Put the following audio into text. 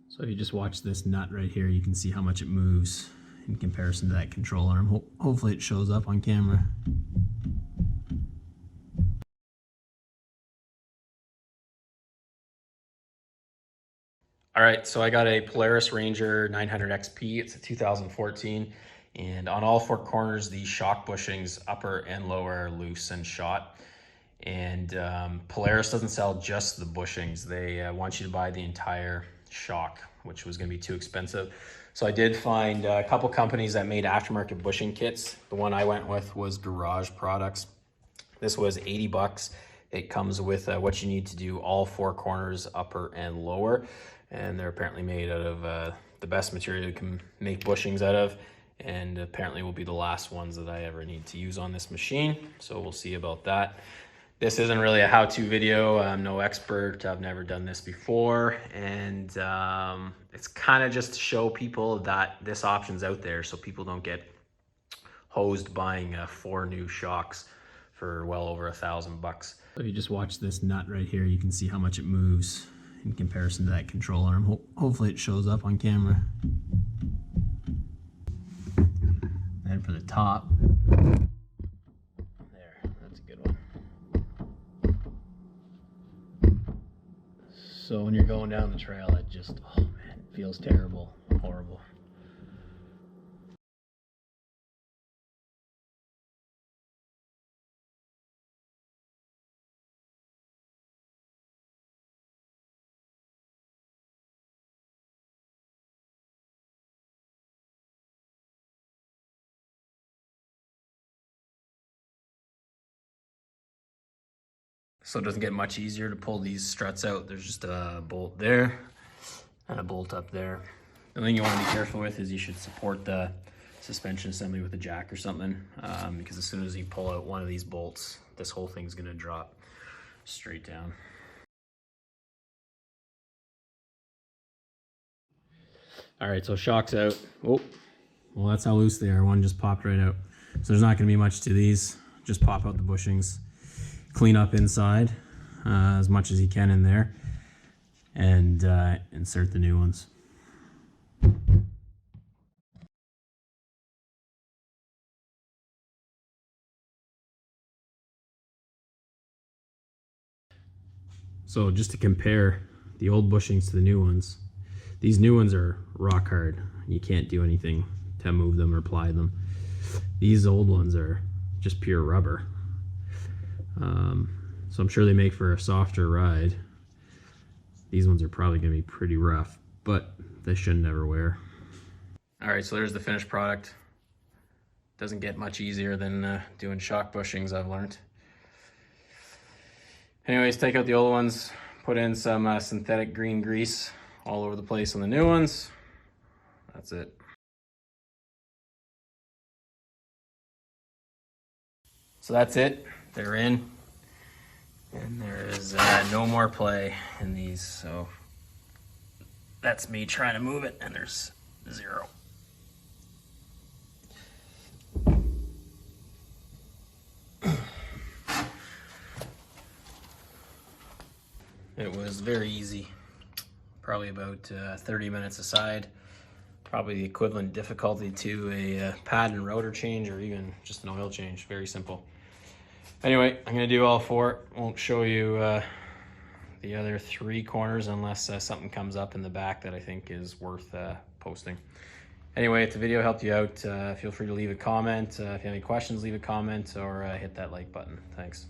So if you just watch this nut right here, you can see how much it moves in comparison to that control arm. Hopefully it shows up on camera. All right, so I got a Polaris Ranger 900 XP. It's a 2014. And on all four corners, the shock bushings, upper and lower, are loose and shot. And Polaris doesn't sell just the bushings. They want you to buy the entire shock, which was gonna be too expensive. So I did find a couple companies that made aftermarket bushing kits. The one I went with was Garage Products. This was 80 bucks. It comes with what you need to do all four corners, upper and lower. And they're apparently made out of the best material you can make bushings out of. And apparently will be the last ones that I ever need to use on this machine. So we'll see about that. This isn't really a how-to video. I'm no expert. I've never done this before. And it's kind of just to show people that this option's out there so people don't get hosed buying 4 new shocks for well over $1,000. So if you just watch this nut right here, you can see how much it moves in comparison to that control arm. Hopefully it shows up on camera. And for the top, there, that's a good one. So when you're going down the trail, it just, oh man, it feels terrible, horrible. So it doesn't get much easier to pull these struts out. There's just a bolt there and a bolt up there. The thing you want to be careful with is you should support the suspension assembly with a jack or something, because as soon as you pull out one of these bolts, this whole thing's going to drop straight down. All right, so shock's out. Oh, well, that's how loose they are. One just popped right out. So there's not going to be much to these. Just pop out the bushings. Clean up inside as much as you can in there, and insert the new ones. So just to compare the old bushings to the new ones, these new ones are rock hard. You can't do anything to move them or ply them. These old ones are just pure rubber. So I'm sure they make for a softer ride. These ones are probably going to be pretty rough, but they shouldn't ever wear. All right, so there's the finished product. Doesn't get much easier than doing shock bushings, I've learned. Anyways, take out the old ones, put in some synthetic green grease all over the place on the new ones. That's it. So that's it. They're in. And there is no more play in these, so that's me trying to move it, and there's 0. It was very easy, probably about 30 minutes aside, probably the equivalent difficulty to a pad and rotor change or even just an oil change, very simple. Anyway, I'm going to do all 4. Won't show you the other 3 corners unless something comes up in the back that I think is worth posting. Anyway, if the video helped you out, feel free to leave a comment. If you have any questions, leave a comment or hit that like button. Thanks.